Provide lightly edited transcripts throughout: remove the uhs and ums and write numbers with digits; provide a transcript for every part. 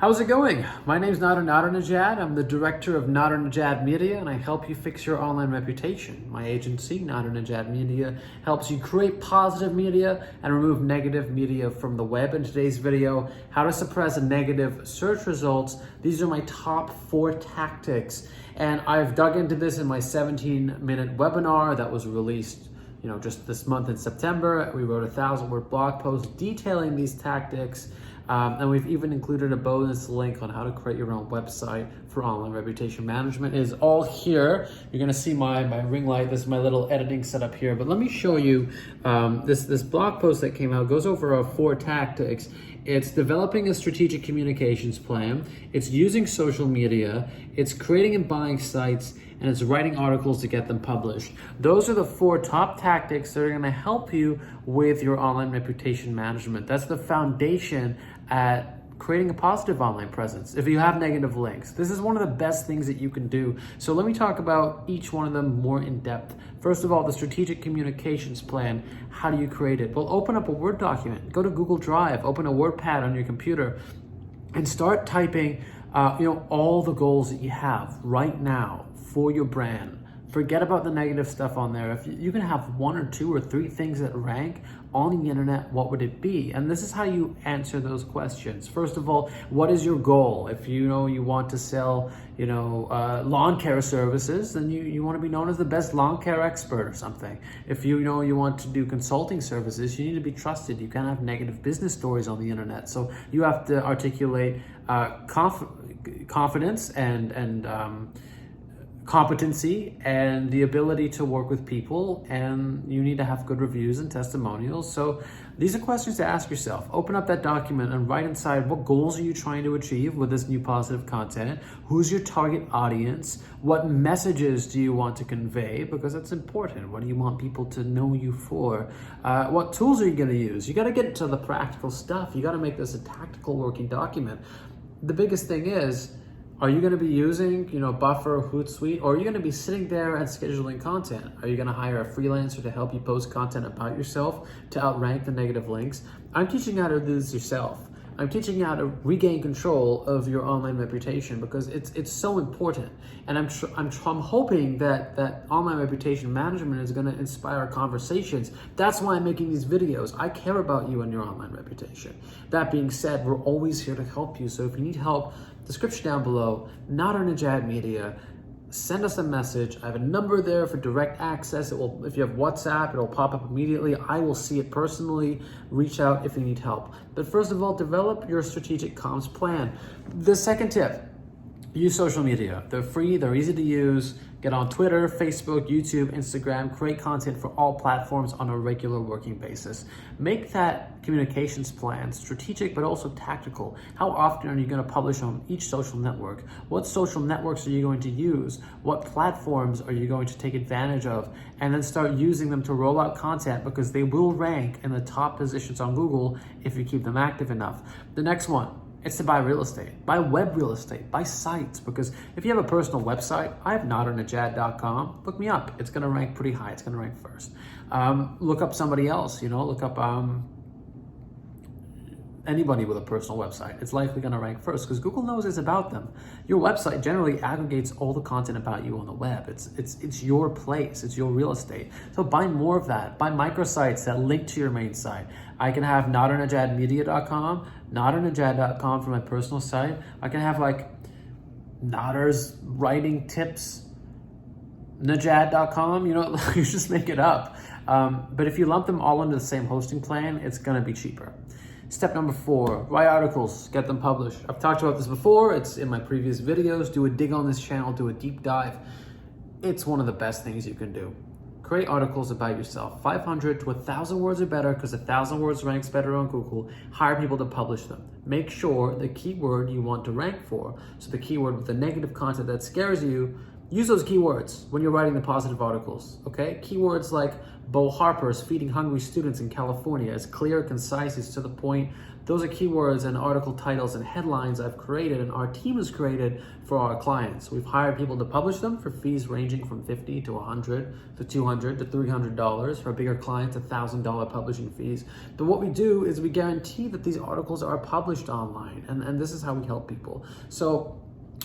How's it going? My name's Nadernejad. I'm the director of Nadernejad Media, and I help you fix your online reputation. My agency, Nadernejad Media, helps you create positive media and remove negative media from the web. In today's video, how to suppress negative search results. These are my top 4 tactics, and I've dug into this in my 17-minute webinar that was released just this month in September. We wrote a 1,000-word blog post detailing these tactics. And we've even included a bonus link on how to create your own website for online reputation management. It is all here. You're gonna see my ring light. This is my little editing setup here. But let me show you this blog post that came out. Goes over 4 tactics. It's developing a strategic communications plan. It's using social media. It's creating and buying sites, and it's writing articles to get them published. Those are the 4 top tactics that are gonna help you with your online reputation management. That's the foundation at creating a positive online presence. If you have negative links, this is one of the best things that you can do. So let me talk about each one of them more in depth. First of all, the strategic communications plan. How do you create it? Well, open up a Word document, go to Google Drive, open a WordPad on your computer, and start typing all the goals that you have right now for your brand. Forget about the negative stuff on there. If you can have 1 or 2 or 3 things that rank on the internet, what would it be? And this is how you answer those questions. First of all, what is your goal? If you want to sell lawn care services, then you want to be known as the best lawn care expert or something. If you want to do consulting services, you need to be trusted. You can't have negative business stories on the internet. So you have to articulate confidence and competency and the ability to work with people, and you need to have good reviews and testimonials. So these are questions to ask yourself. Open up that document and write inside, what goals are you trying to achieve with this new positive content? Who's your target audience? What messages do you want to convey? Because that's important. What do you want people to know you for? What tools are you going to use? You got to get to the practical stuff. You got to make this a tactical working document. The biggest thing is, are you going to be using, Buffer, Hootsuite, or are you going to be sitting there and scheduling content? Are you going to hire a freelancer to help you post content about yourself to outrank the negative links? I'm teaching you how to do this yourself. I'm teaching you how to regain control of your online reputation because it's so important. And I'm hoping that online reputation management is going to inspire conversations. That's why I'm making these videos. I care about you and your online reputation. That being said, we're always here to help you. So if you need help, description down below, Nadernejad Media. Send us a message. I have a number there for direct access. If you have WhatsApp, it'll pop up immediately. I will see it personally. Reach out if you need help. But first of all, develop your strategic comms plan. The second tip, use social media. They're free, they're easy to use. Get on Twitter, Facebook, YouTube, Instagram, create content for all platforms on a regular working basis. Make that communications plan strategic but also tactical. How often are you going to publish on each social network? What social networks are you going to use? What platforms are you going to take advantage of? And then start using them to roll out content because they will rank in the top positions on Google if you keep them active enough. The next one, it's to buy real estate, buy web real estate, buy sites, because if you have a personal website, I have nadernejad.com, look me up. It's gonna rank pretty high, it's gonna rank first. Look up somebody else, look up anybody with a personal website. It's likely gonna rank first because Google knows it's about them. Your website generally aggregates all the content about you on the web. It's your place, it's your real estate. So buy more of that. Buy microsites that link to your main site. I can have nadernejadmedia.com, nadernejad.com for my personal site. I can have like Nader's writing tips, najad.com, you just make it up. But if you lump them all into the same hosting plan, it's gonna be cheaper. Step number 4, write articles, get them published. I've talked about this before, it's in my previous videos. Do a dig on this channel, do a deep dive. It's one of the best things you can do. Create articles about yourself, 500 to 1,000 words or better, because 1,000 words ranks better on Google. Hire people to publish them. Make sure the keyword you want to rank for, so the keyword with the negative content that scares you, use those keywords when you're writing the positive articles, okay? Keywords like Bo Harper's feeding hungry students in California is clear, concise, is to the point. Those are keywords and article titles and headlines I've created and our team has created for our clients. We've hired people to publish them for fees ranging from $50 to $100 to $200 to $300. For bigger clients, $1,000 publishing fees. But what we do is we guarantee that these articles are published online, and this is how we help people. So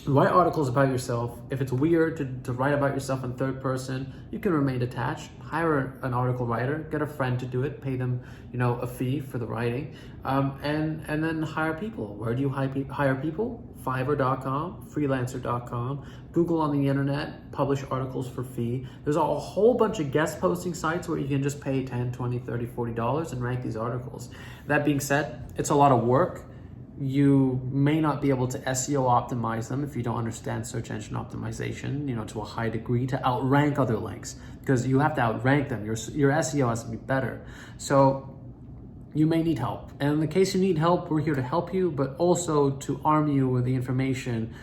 write articles about yourself. If it's weird to write about yourself in third person, you can remain detached. Hire an article writer, get a friend to do it, pay them, a fee for the writing, and then hire people. Where do you hire people? Fiverr.com, freelancer.com, Google on the internet, publish articles for fee. There's a whole bunch of guest posting sites where you can just pay $10, $20, $30, $40 and rank these articles. That being said, it's a lot of work. You may not be able to SEO optimize them if you don't understand search engine optimization, to a high degree to outrank other links, because you have to outrank them. Your SEO has to be better. So you may need help. And in the case you need help, we're here to help you, but also to arm you with the information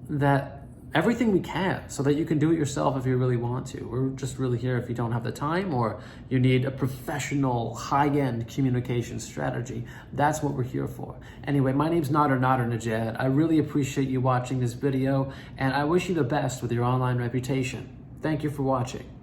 that everything we can so that you can do it yourself if you really want to. We're just really here if you don't have the time or you need a professional high-end communication strategy. That's what we're here for. Anyway, my name's Nadernejad. I really appreciate you watching this video and I wish you the best with your online reputation. Thank you for watching.